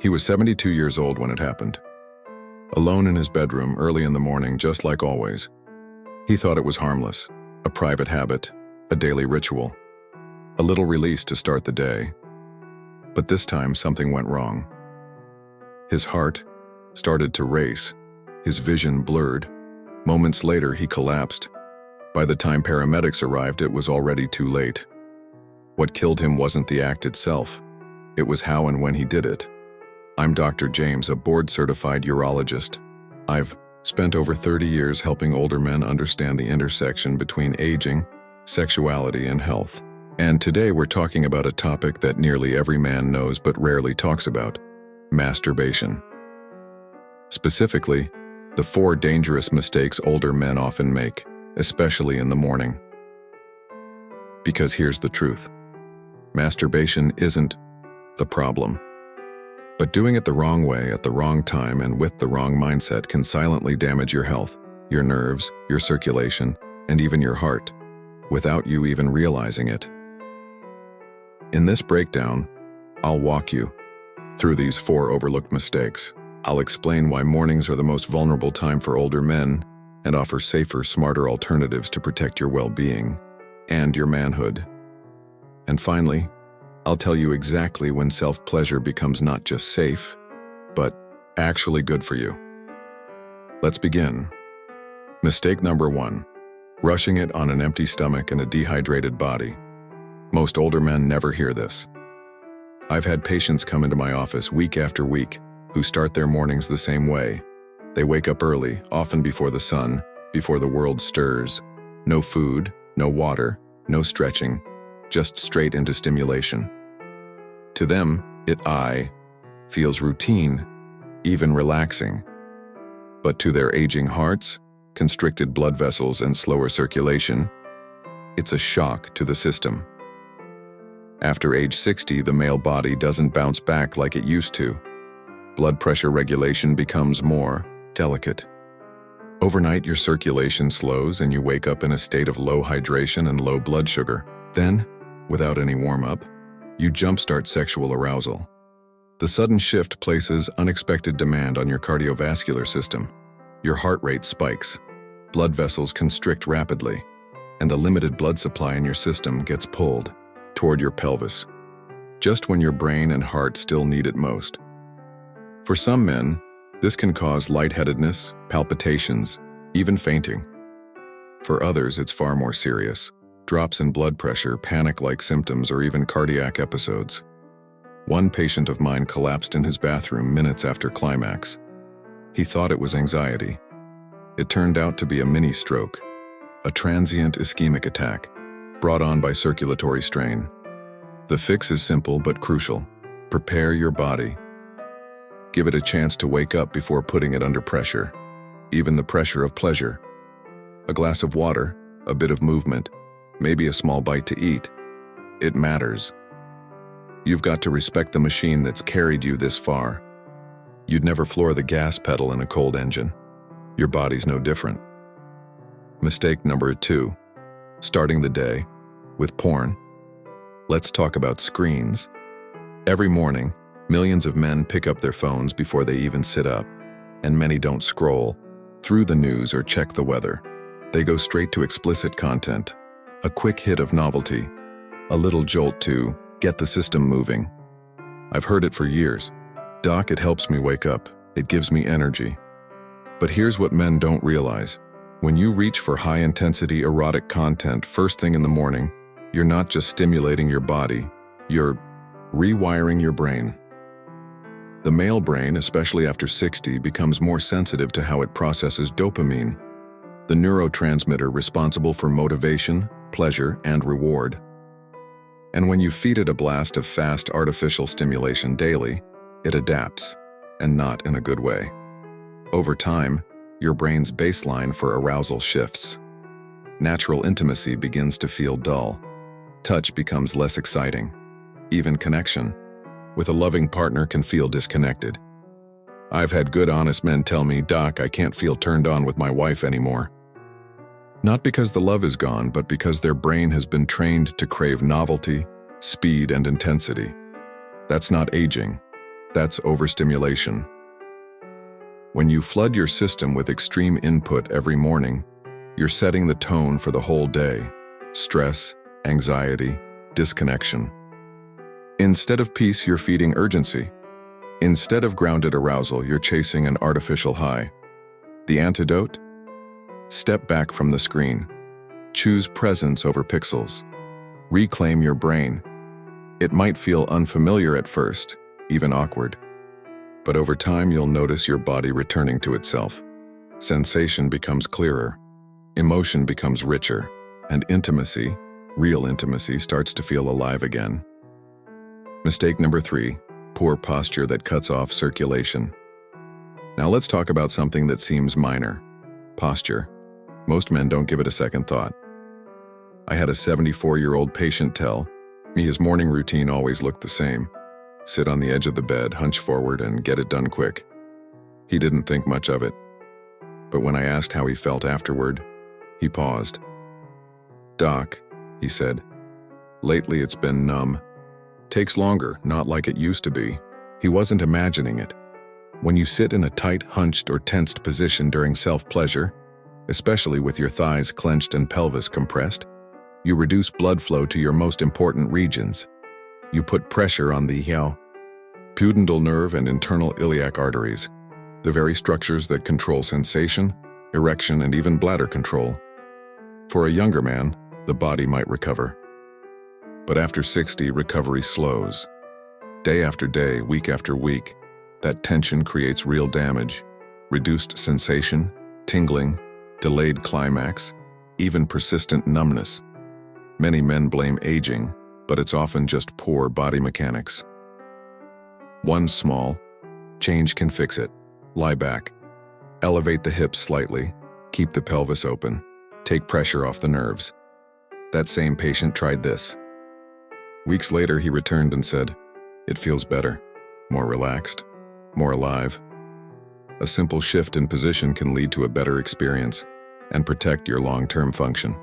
He was 72 years old when it happened. Alone in his bedroom early in the morning, just like always. He thought it was harmless, a private habit, a daily ritual, a little release to start the day. But this time something went wrong. His heart started to race, his vision blurred. Moments later, he collapsed. By the time paramedics arrived, it was already too late. What killed him wasn't the act itself. It was how and when he did it. I'm Dr. James, a board-certified urologist. I've spent over 30 years helping older men understand the intersection between aging, sexuality, and health. And today we're talking about a topic that nearly every man knows but rarely talks about: masturbation. Specifically, the 4 dangerous mistakes older men often make, especially in the morning. Because here's the truth. Masturbation isn't the problem. But doing it the wrong way at the wrong time and with the wrong mindset can silently damage your health, your nerves, your circulation, and even your heart, without you even realizing it. In this breakdown, I'll walk you through these 4 overlooked mistakes. I'll explain why mornings are the most vulnerable time for older men and offer safer, smarter alternatives to protect your well-being and your manhood. And finally, I'll tell you exactly when self-pleasure becomes not just safe, but actually good for you. Let's begin. Mistake number 1: rushing it on an empty stomach and a dehydrated body. Most older men never hear this. I've had patients come into my office week after week who start their mornings the same way. They wake up early, often before the sun, before the world stirs. No food, no water, no stretching, just straight into stimulation. To them, it feels routine, even relaxing. But to their aging hearts, constricted blood vessels, and slower circulation, it's a shock to the system. After age 60, the male body doesn't bounce back like it used to. Blood pressure regulation becomes more delicate. Overnight, your circulation slows and you wake up in a state of low hydration and low blood sugar. Then, without any warm-up, you jumpstart sexual arousal. The sudden shift places unexpected demand on your cardiovascular system. Your heart rate spikes, blood vessels constrict rapidly, and the limited blood supply in your system gets pulled toward your pelvis, just when your brain and heart still need it most. For some men, this can cause lightheadedness, palpitations, even fainting. For others, it's far more serious: drops in blood pressure, panic-like symptoms, or even cardiac episodes. One patient of mine collapsed in his bathroom minutes after climax. He thought it was anxiety. It turned out to be a mini stroke, a transient ischemic attack, brought on by circulatory strain. The fix is simple but crucial. Prepare your body. Give it a chance to wake up before putting it under pressure, even the pressure of pleasure. A glass of water, a bit of movement, maybe a small bite to eat. It matters. You've got to respect the machine that's carried you this far. You'd never floor the gas pedal in a cold engine. Your body's no different. Mistake number 2: starting the day with porn. Let's talk about screens. Every morning, millions of men pick up their phones before they even sit up, and many don't scroll through the news or check the weather. They go straight to explicit content, a quick hit of novelty, a little jolt to get the system moving. I've heard it for years. "Doc, it helps me wake up. It gives me energy." But here's what men don't realize. When you reach for high-intensity erotic content first thing in the morning, you're not just stimulating your body, you're rewiring your brain. The male brain, especially after 60, becomes more sensitive to how it processes dopamine, the neurotransmitter responsible for motivation, pleasure, and reward. And when you feed it a blast of fast artificial stimulation daily, it adapts, and not in a good way. Over time, your brain's baseline for arousal shifts. Natural intimacy begins to feel dull. Touch becomes less exciting. Even connection with a loving partner can feel disconnected. I've had good, honest men tell me, "Doc, I can't feel turned on with my wife anymore." Not because the love is gone, but because their brain has been trained to crave novelty, speed, and intensity. That's not aging. That's overstimulation. When you flood your system with extreme input every morning, you're setting the tone for the whole day. Stress, anxiety, disconnection. Instead of peace, you're feeding urgency. Instead of grounded arousal, you're chasing an artificial high. The antidote? Step back from the screen. Choose presence over pixels. Reclaim your brain. It might feel unfamiliar at first, even awkward. But over time, you'll notice your body returning to itself. Sensation becomes clearer. Emotion becomes richer. And intimacy, real intimacy, starts to feel alive again. Mistake number 3, poor posture that cuts off circulation. Now let's talk about something that seems minor. Posture. Most men don't give it a second thought. I had a 74-year-old patient tell me his morning routine always looked the same. Sit on the edge of the bed, hunch forward, and get it done quick. He didn't think much of it. But when I asked how he felt afterward, he paused. "Doc," he said, "lately it's been numb. Takes longer, not like it used to be." He wasn't imagining it. When you sit in a tight, hunched, or tensed position during self-pleasure, especially with your thighs clenched and pelvis compressed, you reduce blood flow to your most important regions. You put pressure on the pudendal nerve and internal iliac arteries, the very structures that control sensation, erection, and even bladder control. For a younger man, the body might recover. But after 60, recovery slows. Day after day, week after week, that tension creates real damage. Reduced sensation, tingling, delayed climax, even persistent numbness. Many men blame aging, but it's often just poor body mechanics. One small change can fix it. Lie back. Elevate the hips slightly. Keep the pelvis open. Take pressure off the nerves. That same patient tried this. Weeks later, he returned and said, "It feels better, more relaxed, more alive." A simple shift in position can lead to a better experience and protect your long-term function.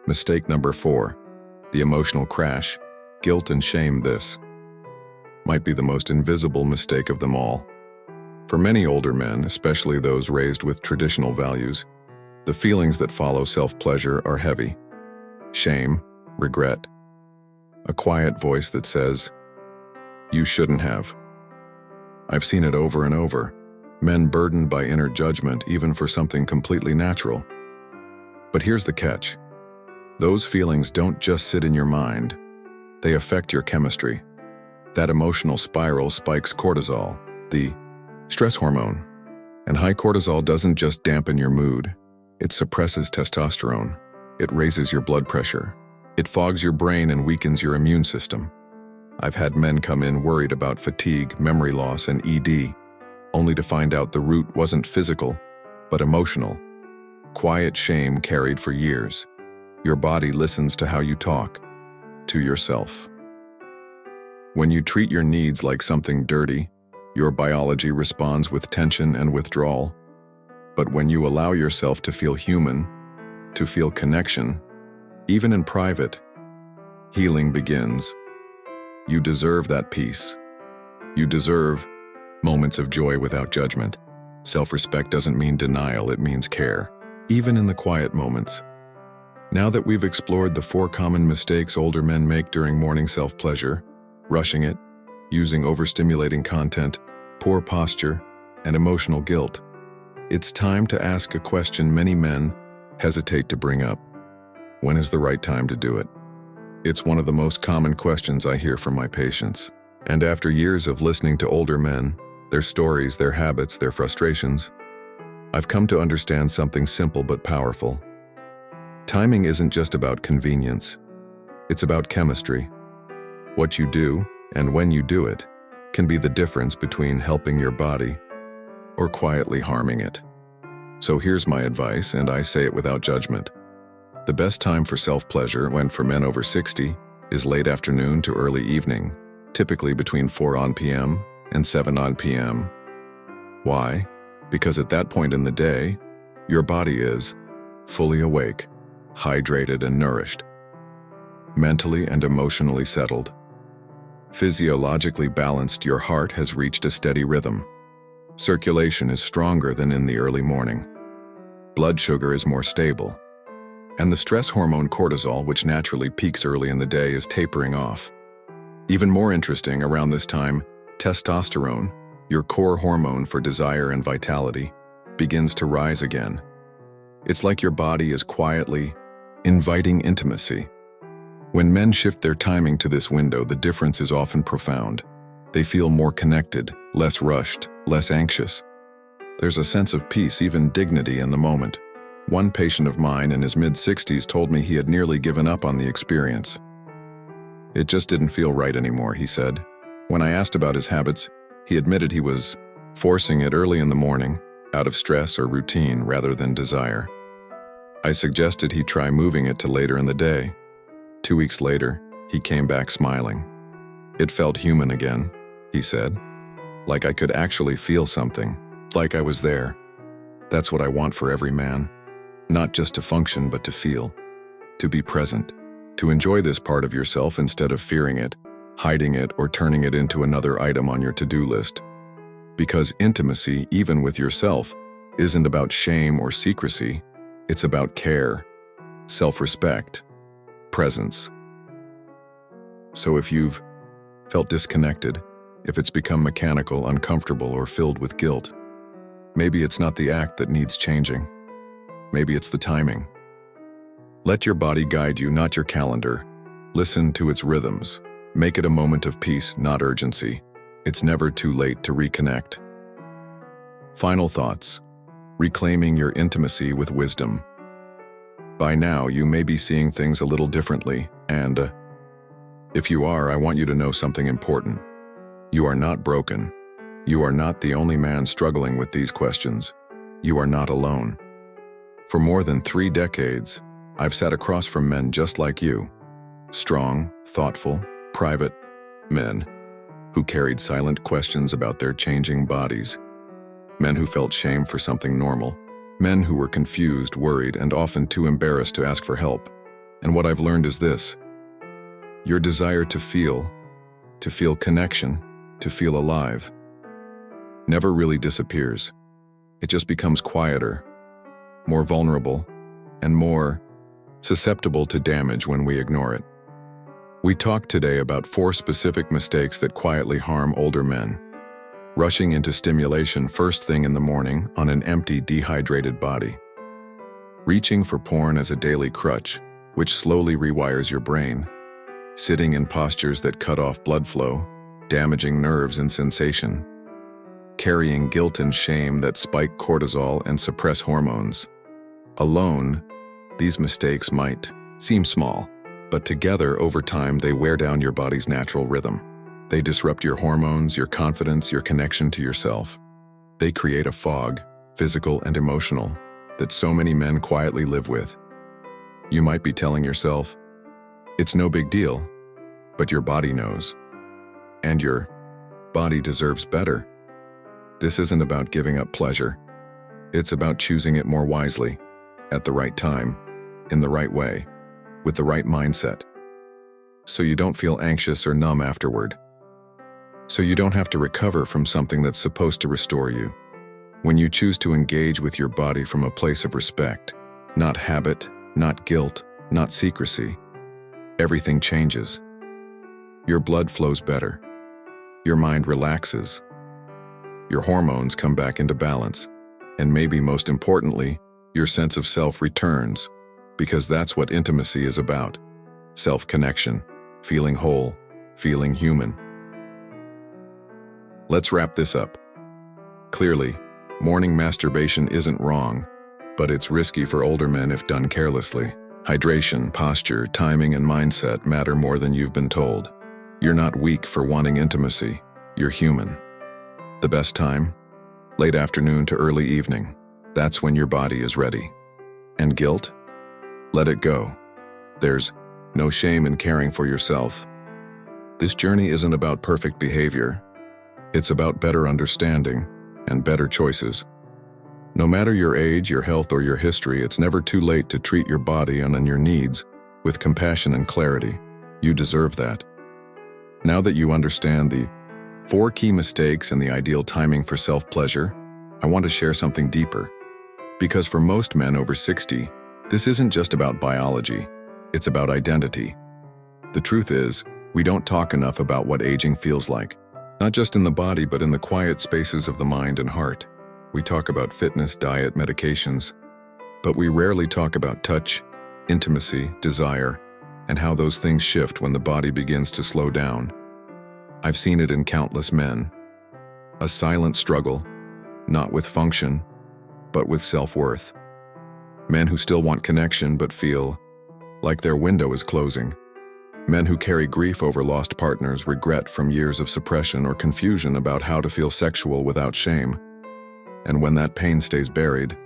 Mistake number 4, the emotional crash, guilt and shame. This might be the most invisible mistake of them all. For many older men, especially those raised with traditional values, the feelings that follow self-pleasure are heavy. Shame, regret, a quiet voice that says, "You shouldn't have." I've seen it over and over. Men burdened by inner judgment even for something completely natural. But here's the catch. Those feelings don't just sit in your mind. They affect your chemistry. That emotional spiral spikes cortisol, the stress hormone. And high cortisol doesn't just dampen your mood. It suppresses testosterone. It raises your blood pressure. It fogs your brain and weakens your immune system. I've had men come in worried about fatigue, memory loss, and ED, only to find out the root wasn't physical, but emotional. Quiet shame carried for years. Your body listens to how you talk, to yourself. When you treat your needs like something dirty, your biology responds with tension and withdrawal. But when you allow yourself to feel human, to feel connection, even in private, healing begins. You deserve that peace. You deserve moments of joy without judgment. Self-respect doesn't mean denial, it means care, even in the quiet moments. Now that we've explored the 4 common mistakes older men make during morning self-pleasure, rushing it, using overstimulating content, poor posture, and emotional guilt, it's time to ask a question many men hesitate to bring up. When is the right time to do it? It's one of the most common questions I hear from my patients. And after years of listening to older men, their stories, their habits, their frustrations, I've come to understand something simple but powerful. Timing isn't just about convenience. It's about chemistry. What you do, and when you do it, can be the difference between helping your body or quietly harming it. So here's my advice, and I say it without judgment. The best time for self-pleasure, when for men over 60, is late afternoon to early evening, typically between 4 p.m. and 7 p.m. Why? Because at that point in the day, your body is fully awake, hydrated and nourished, mentally and emotionally settled. Physiologically balanced, your heart has reached a steady rhythm. Circulation is stronger than in the early morning. Blood sugar is more stable. And the stress hormone cortisol, which naturally peaks early in the day, is tapering off. Even more interesting, around this time, testosterone, your core hormone for desire and vitality, begins to rise again. It's like your body is quietly inviting intimacy. When men shift their timing to this window, the difference is often profound. They feel more connected, less rushed, less anxious. There's a sense of peace, even dignity in the moment. One patient of mine in his mid-60s told me he had nearly given up on the experience. It just didn't feel right anymore, he said. When I asked about his habits, he admitted he was forcing it early in the morning, out of stress or routine rather than desire. I suggested he try moving it to later in the day. 2 weeks later, he came back smiling. It felt human again, he said. Like I could actually feel something, like I was there. That's what I want for every man. Not just to function, but to feel, to be present, to enjoy this part of yourself instead of fearing it, hiding it, or turning it into another item on your to-do list. Because intimacy, even with yourself, isn't about shame or secrecy. It's about care, self-respect, presence. So if you've felt disconnected, if it's become mechanical, uncomfortable, or filled with guilt, maybe it's not the act that needs changing. Maybe it's the timing. Let your body guide you, not your calendar. Listen to its rhythms. Make it a moment of peace, not urgency. It's never too late to reconnect. Final thoughts. Reclaiming your intimacy with wisdom. By now, you may be seeing things a little differently, and if you are, I want you to know something important. You are not broken. You are not the only man struggling with these questions. You are not alone. For more than 3 decades, I've sat across from men just like you. Strong, thoughtful, private men who carried silent questions about their changing bodies. Men who felt shame for something normal. Men who were confused, worried, and often too embarrassed to ask for help. And what I've learned is this. Your desire to feel connection, to feel alive, never really disappears. It just becomes quieter, more vulnerable, and more susceptible to damage when we ignore it. We talked today about 4 specific mistakes that quietly harm older men. Rushing into stimulation first thing in the morning on an empty, dehydrated body. Reaching for porn as a daily crutch, which slowly rewires your brain. Sitting in postures that cut off blood flow, damaging nerves and sensation. Carrying guilt and shame that spike cortisol and suppress hormones. Alone, these mistakes might seem small, but together over time they wear down your body's natural rhythm. They disrupt your hormones, your confidence, your connection to yourself. They create a fog, physical and emotional, that so many men quietly live with. You might be telling yourself, it's no big deal, but your body knows. And your body deserves better. This isn't about giving up pleasure. It's about choosing it more wisely, at the right time, in the right way, with the right mindset. So you don't feel anxious or numb afterward. So you don't have to recover from something that's supposed to restore you. When you choose to engage with your body from a place of respect, not habit, not guilt, not secrecy, everything changes. Your blood flows better. Your mind relaxes. Your hormones come back into balance. And maybe most importantly, your sense of self returns, because that's what intimacy is about. Self-connection, feeling whole, feeling human. Let's wrap this up. Clearly, morning masturbation isn't wrong, but it's risky for older men if done carelessly. Hydration, posture, timing, and mindset matter more than you've been told. You're not weak for wanting intimacy. You're human. The best time? Late afternoon to early evening. That's when your body is ready. And guilt? Let it go. There's no shame in caring for yourself. This journey isn't about perfect behavior. It's about better understanding and better choices. No matter your age, your health, or your history, it's never too late to treat your body and your needs with compassion and clarity. You deserve that. Now that you understand the 4 key mistakes and the ideal timing for self-pleasure, I want to share something deeper. Because for most men over 60, this isn't just about biology, it's about identity. The truth is, we don't talk enough about what aging feels like, not just in the body but in the quiet spaces of the mind and heart. We talk about fitness, diet, medications, but we rarely talk about touch, intimacy, desire, and how those things shift when the body begins to slow down. I've seen it in countless men. A silent struggle, not with function, but with self-worth. Men who still want connection but feel like their window is closing. Men who carry grief over lost partners, regret from years of suppression, or confusion about how to feel sexual without shame. And when that pain stays buried,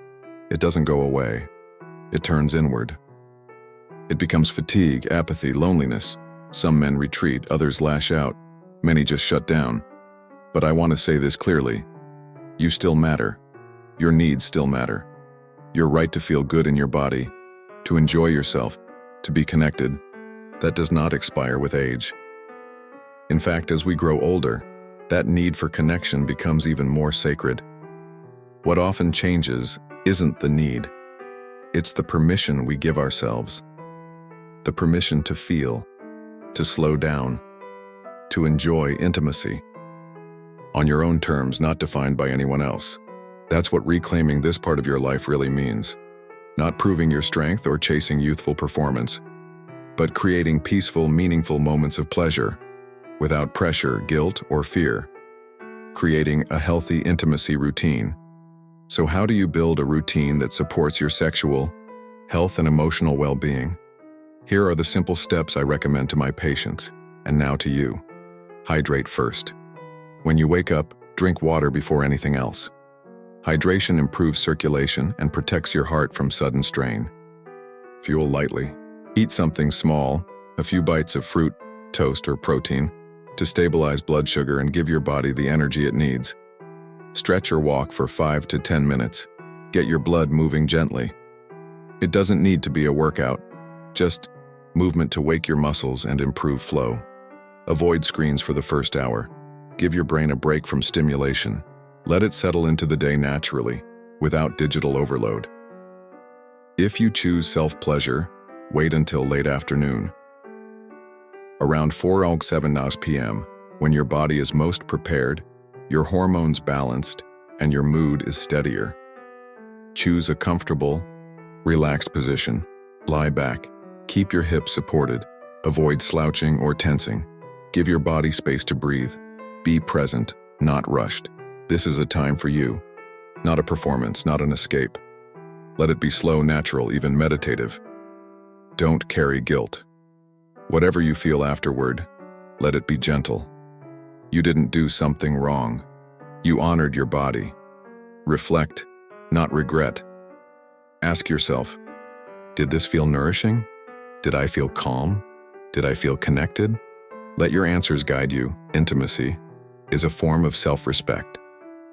it doesn't go away. It turns inward. It becomes fatigue, apathy, loneliness. Some men retreat, others lash out, many just shut down. But I want to say this clearly. You still matter. Your needs still matter. Your right to feel good in your body, to enjoy yourself, to be connected, that does not expire with age. In fact, as we grow older, that need for connection becomes even more sacred. What often changes isn't the need. It's the permission we give ourselves. The permission to feel, to slow down, to enjoy intimacy. On your own terms, not defined by anyone else. That's what reclaiming this part of your life really means. Not proving your strength or chasing youthful performance, but creating peaceful, meaningful moments of pleasure, without pressure, guilt, or fear. Creating a healthy intimacy routine. So how do you build a routine that supports your sexual, health, and emotional well-being? Here are the simple steps I recommend to my patients, and now to you. Hydrate first. When you wake up, drink water before anything else. Hydration improves circulation and protects your heart from sudden strain. Fuel lightly. Eat something small, a few bites of fruit, toast, or protein, to stabilize blood sugar and give your body the energy it needs. Stretch or walk for 5 to 10 minutes. Get your blood moving gently. It doesn't need to be a workout, just movement to wake your muscles and improve flow. Avoid screens for the first hour. Give your brain a break from stimulation. Let it settle into the day naturally, without digital overload. If you choose self-pleasure, wait until late afternoon. Around 4:07 p.m., when your body is most prepared, your hormones balanced, and your mood is steadier. Choose a comfortable, relaxed position. Lie back. Keep your hips supported. Avoid slouching or tensing. Give your body space to breathe. Be present, not rushed. This is a time for you. Not a performance, not an escape. Let it be slow, natural, even meditative. Don't carry guilt. Whatever you feel afterward, let it be gentle. You didn't do something wrong. You honored your body. Reflect, not regret. Ask yourself, did this feel nourishing? Did I feel calm? Did I feel connected? Let your answers guide you. Intimacy is a form of self-respect.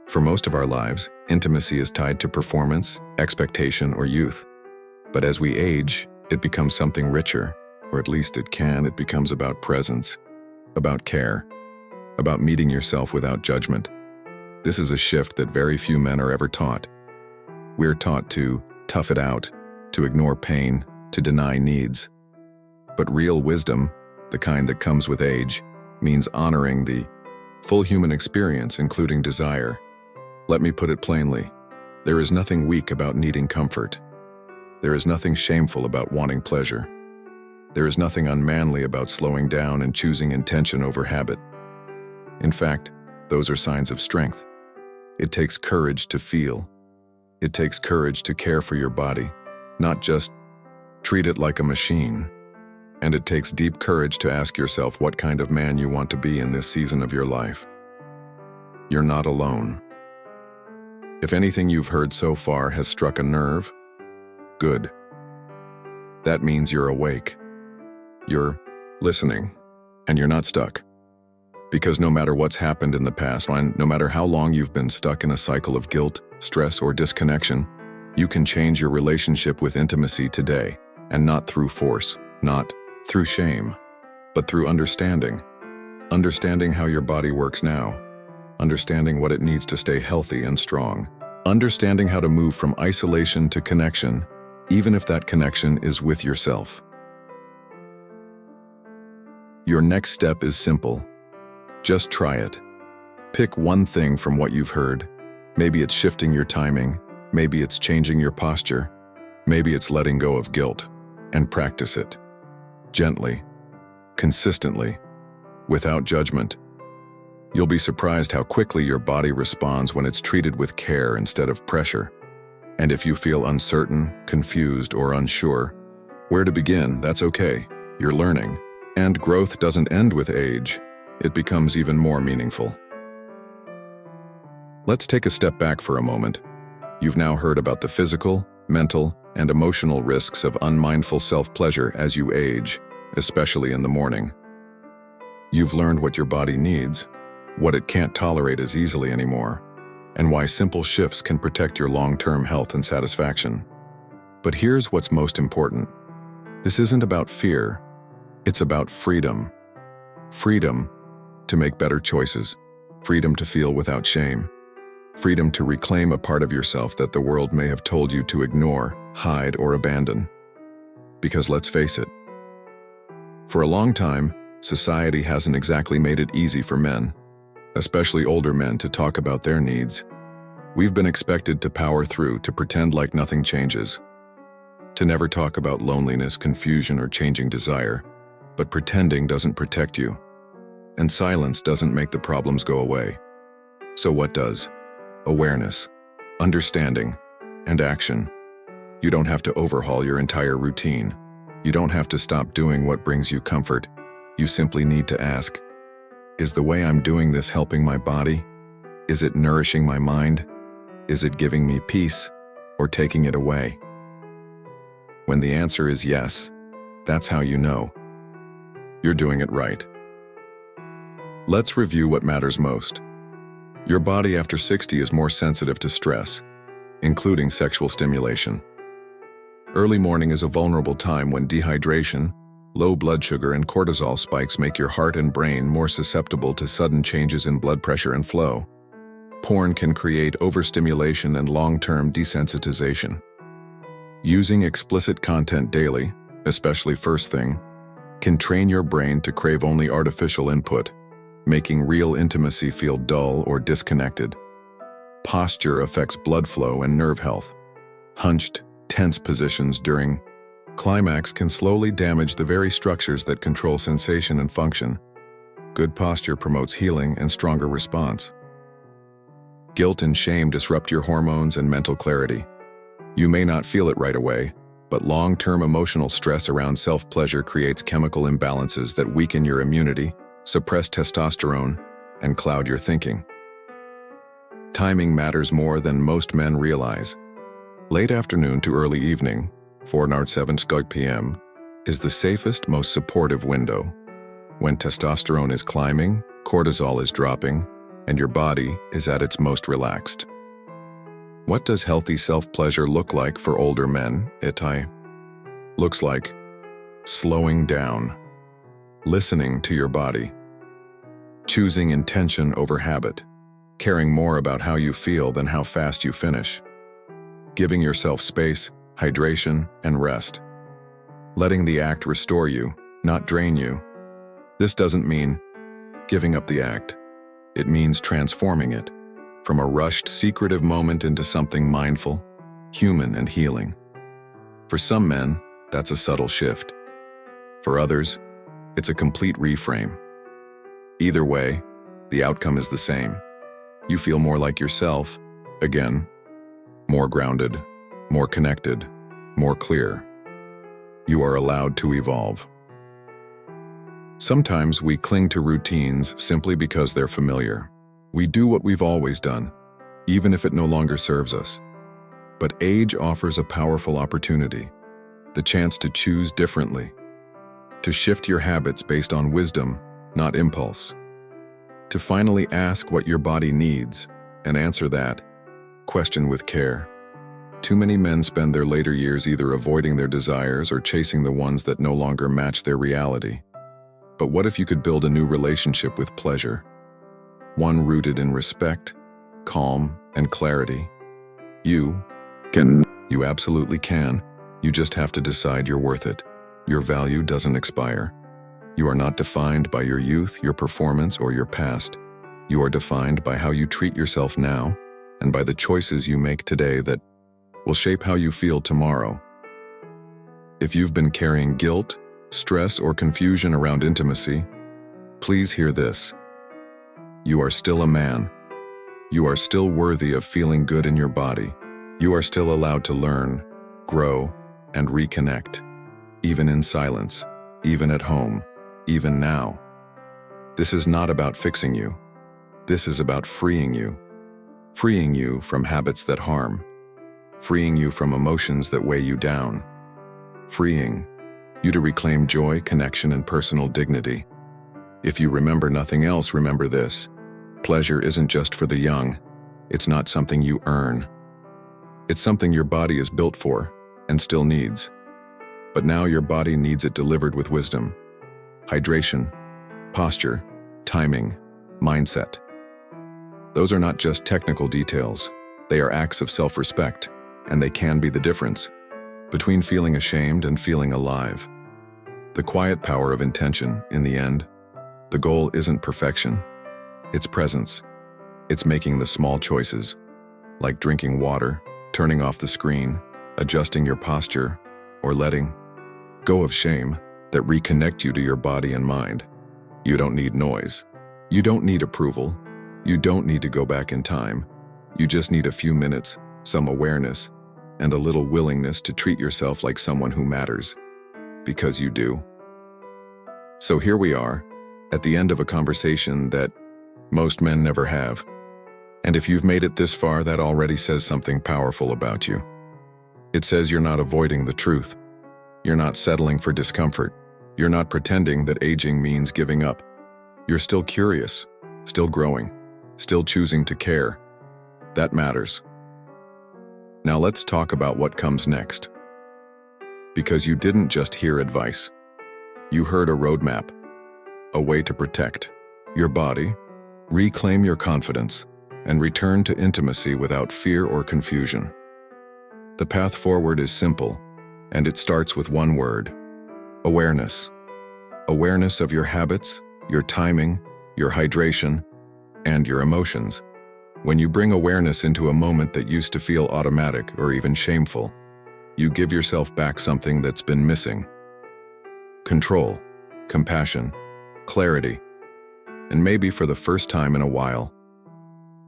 For most of our lives, intimacy is tied to performance, expectation, or youth. But as we age, it becomes something richer, or at least it can. It becomes about presence, about care, about meeting yourself without judgment. This is a shift that very few men are ever taught. We're taught to tough it out, to ignore pain, to deny needs. But real wisdom, the kind that comes with age, means honoring the full human experience, including desire. Let me put it plainly. There is nothing weak about needing comfort. There is nothing shameful about wanting pleasure. There is nothing unmanly about slowing down and choosing intention over habit. In fact, those are signs of strength. It takes courage to feel. It takes courage to care for your body, not just treat it like a machine. And it takes deep courage to ask yourself what kind of man you want to be in this season of your life. You're not alone. If anything you've heard so far has struck a nerve, good. That means you're awake. You're listening, and you're not stuck. Because no matter what's happened in the past, and no matter how long you've been stuck in a cycle of guilt, stress, or disconnection, you can change your relationship with intimacy today, and not through force, not through shame, but through understanding. Understanding how your body works now. Understanding what it needs to stay healthy and strong. Understanding how to move from isolation to connection, even if that connection is with yourself. Your next step is simple. Just try it. Pick one thing from what you've heard. Maybe it's shifting your timing, maybe it's changing your posture, maybe it's letting go of guilt, and practice it. Gently, consistently, without judgment. You'll be surprised how quickly your body responds when it's treated with care instead of pressure. And if you feel uncertain, confused, or unsure, where to begin, that's okay. You're learning. And growth doesn't end with age. It becomes even more meaningful. Let's take a step back for a moment. You've now heard about the physical, mental, and emotional risks of unmindful self-pleasure as you age, especially in the morning. You've learned what your body needs, what it can't tolerate as easily anymore, and why simple shifts can protect your long-term health and satisfaction. But here's what's most important. This isn't about fear. It's about freedom. Freedom to make better choices. Freedom to feel without shame. Freedom to reclaim a part of yourself that the world may have told you to ignore, hide, or abandon. Because let's face it, for a long time, society hasn't exactly made it easy for men, especially older men, to talk about their needs. We've been expected to power through, to pretend like nothing changes, to never talk about loneliness, confusion, or changing desire. But pretending doesn't protect you, and silence doesn't make the problems go away. So what does? Awareness, understanding, and action. You don't have to overhaul your entire routine. You don't have to stop doing what brings you comfort. You simply need to ask, is the way I'm doing this helping my body? Is it nourishing my mind? Is it giving me peace, or taking it away? When the answer is yes, that's how you know you're doing it right. Let's review what matters most. Your body after 60 is more sensitive to stress, including sexual stimulation. Early morning is a vulnerable time when dehydration, low blood sugar, and cortisol spikes make your heart and brain more susceptible to sudden changes in blood pressure and flow. Porn can create overstimulation and long-term desensitization. Using explicit content daily, especially first thing, can train your brain to crave only artificial input, making real intimacy feel dull or disconnected. Posture affects blood flow and nerve health. Hunched, tense positions during climax can slowly damage the very structures that control sensation and function. Good posture promotes healing and stronger response. Guilt and shame disrupt your hormones and mental clarity. You may not feel it right away, but long-term emotional stress around self-pleasure creates chemical imbalances that weaken your immunity, suppress testosterone, and cloud your thinking. Timing matters more than most men realize. Late afternoon to early evening, 4:07 p.m., is the safest, most supportive window. When testosterone is climbing, cortisol is dropping, and your body is at its most relaxed. What does healthy self-pleasure look like for older men? It looks like slowing down, listening to your body, choosing intention over habit, caring more about how you feel than how fast you finish, giving yourself space, hydration, and rest, letting the act restore you, not drain you. This doesn't mean giving up the act. It means transforming it from a rushed, secretive moment into something mindful, human, and healing. For some men, that's a subtle shift. For others, it's a complete reframe. Either way, the outcome is the same. You feel more like yourself, again, more grounded, more connected, more clear. You are allowed to evolve. Sometimes we cling to routines simply because they're familiar. We do what we've always done, even if it no longer serves us. But age offers a powerful opportunity, the chance to choose differently, to shift your habits based on wisdom, not impulse, to finally ask what your body needs and answer that question with care. Too many men spend their later years either avoiding their desires or chasing the ones that no longer match their reality. But what if you could build a new relationship with pleasure? One rooted in respect, calm, and clarity. You absolutely can. You just have to decide you're worth it. Your value doesn't expire. You are not defined by your youth, your performance, or your past. You are defined by how you treat yourself now and by the choices you make today that will shape how you feel tomorrow. If you've been carrying guilt, stress, or confusion around intimacy, please hear this. You are still a man. You are still worthy of feeling good in your body. You are still allowed to learn, grow, and reconnect, even in silence, even at home, even now. This is not about fixing you. This is about freeing you. Freeing you from habits that harm. Freeing you from emotions that weigh you down. Freeing you to reclaim joy, connection, and personal dignity. If you remember nothing else, remember this. Pleasure isn't just for the young. It's not something you earn. It's something your body is built for and still needs. But now your body needs it delivered with wisdom, hydration, posture, timing, mindset. Those are not just technical details. They are acts of self-respect, and they can be the difference between feeling ashamed and feeling alive. The quiet power of intention, in the end. The goal isn't perfection. It's presence. It's making the small choices, like drinking water, turning off the screen, adjusting your posture, or letting go of shame that reconnect you to your body and mind. You don't need noise. You don't need approval. You don't need to go back in time. You just need a few minutes, some awareness, and a little willingness to treat yourself like someone who matters. Because you do. So here we are, at the end of a conversation that most men never have. And if you've made it this far, that already says something powerful about you. It says you're not avoiding the truth. You're not settling for discomfort. You're not pretending that aging means giving up. You're still curious, still growing, still choosing to care. That matters. Now let's talk about what comes next. Because you didn't just hear advice. You heard a roadmap, a way to protect your body, reclaim your confidence, and return to intimacy without fear or confusion. The path forward is simple, and it starts with one word: awareness. Awareness of your habits, your timing, your hydration, and your emotions. When you bring awareness into a moment that used to feel automatic or even shameful, you give yourself back something that's been missing. Control, compassion, clarity, and maybe for the first time in a while,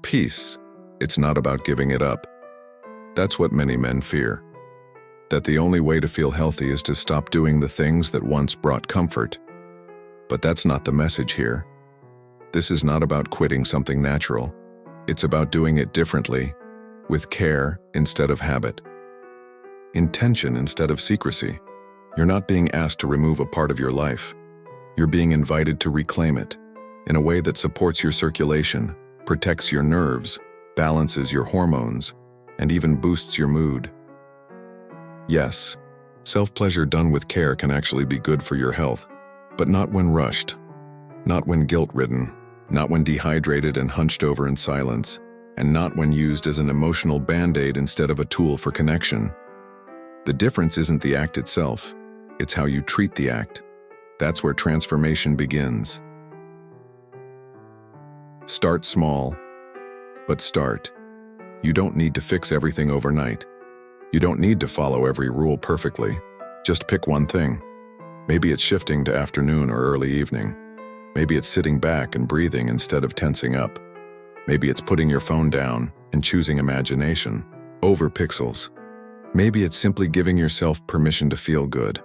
peace. It's not about giving it up. That's what many men fear. That the only way to feel healthy is to stop doing the things that once brought comfort. But that's not the message here. This is not about quitting something natural. It's about doing it differently, with care instead of habit, intention instead of secrecy. You're not being asked to remove a part of your life. You're being invited to reclaim it in a way that supports your circulation, protects your nerves, balances your hormones, and even boosts your mood. Yes, self-pleasure done with care can actually be good for your health, but not when rushed, not when guilt-ridden, not when dehydrated and hunched over in silence, and not when used as an emotional band-aid instead of a tool for connection. The difference isn't the act itself, it's how you treat the act. That's where transformation begins. Start small, but start. You don't need to fix everything overnight. You don't need to follow every rule perfectly. Just pick one thing. Maybe it's shifting to afternoon or early evening. Maybe it's sitting back and breathing instead of tensing up. Maybe it's putting your phone down and choosing imagination over pixels. Maybe it's simply giving yourself permission to feel good,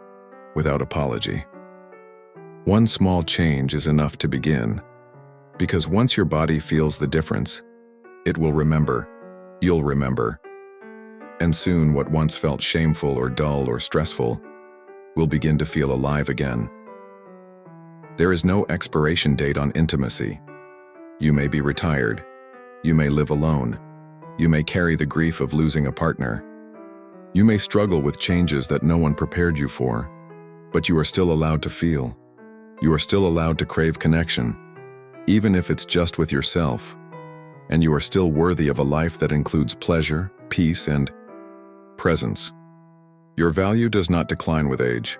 without apology. One small change is enough to begin, because once your body feels the difference, it will remember, you'll remember, and soon what once felt shameful or dull or stressful will begin to feel alive again. There is no expiration date on intimacy. You may be retired, you may live alone, you may carry the grief of losing a partner, you may struggle with changes that no one prepared you for, but you are still allowed to feel. You are still allowed to crave connection, even if it's just with yourself. And you are still worthy of a life that includes pleasure, peace, and presence. Your value does not decline with age.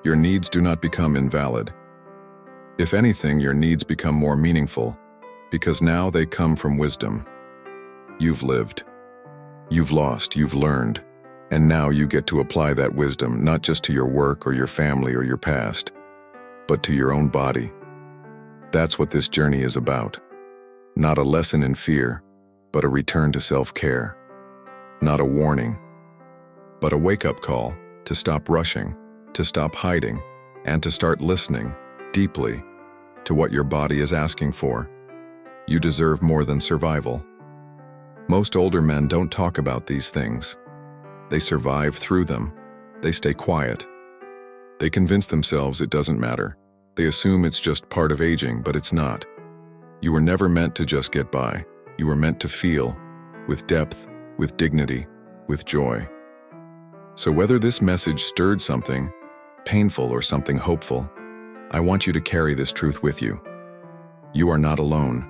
Your needs do not become invalid. If anything, your needs become more meaningful, because now they come from wisdom. You've lived. You've lost, you've learned, and now you get to apply that wisdom not just to your work or your family or your past, but to your own body. That's what this journey is about. Not a lesson in fear, but a return to self-care. Not a warning, but a wake-up call to stop rushing, to stop hiding, and to start listening deeply to what your body is asking for. You deserve more than survival. Most older men don't talk about these things. They survive through them. They stay quiet. They convince themselves it doesn't matter. They assume it's just part of aging, but it's not. You were never meant to just get by. You were meant to feel, with depth, with dignity, with joy. So whether this message stirred something painful or something hopeful, I want you to carry this truth with you. You are not alone.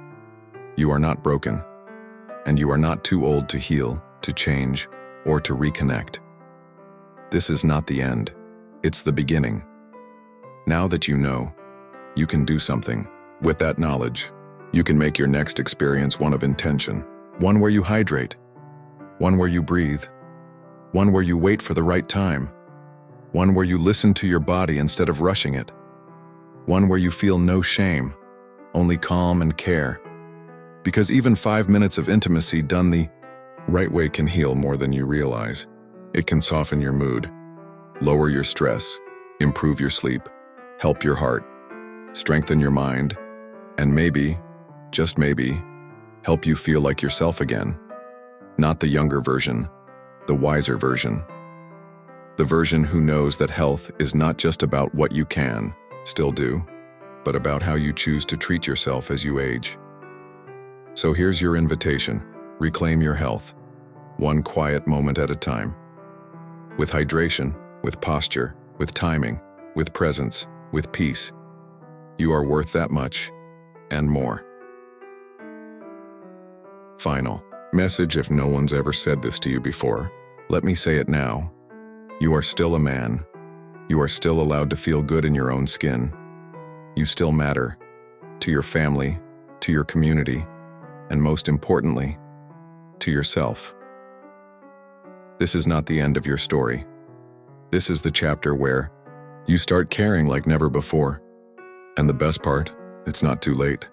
You are not broken. And you are not too old to heal, to change, or to reconnect. This is not the end. It's the beginning. Now that you know, you can do something. With that knowledge, you can make your next experience one of intention, one where you hydrate, one where you breathe, one where you wait for the right time, one where you listen to your body instead of rushing it, one where you feel no shame, only calm and care. Because even 5 minutes of intimacy done the right way can heal more than you realize. It can soften your mood, lower your stress, improve your sleep, help your heart, strengthen your mind, and maybe, just maybe, help you feel like yourself again. Not the younger version, the wiser version. The version who knows that health is not just about what you can still do, but about how you choose to treat yourself as you age. So here's your invitation. Reclaim your health, one quiet moment at a time. With hydration, with posture, with timing, with presence, with peace. You are worth that much, and more. Final message: if no one's ever said this to you before, let me say it now. You are still a man. You are still allowed to feel good in your own skin. You still matter. To your family, to your community, and most importantly, to yourself. This is not the end of your story. This is the chapter where you start caring like never before. And the best part, it's not too late.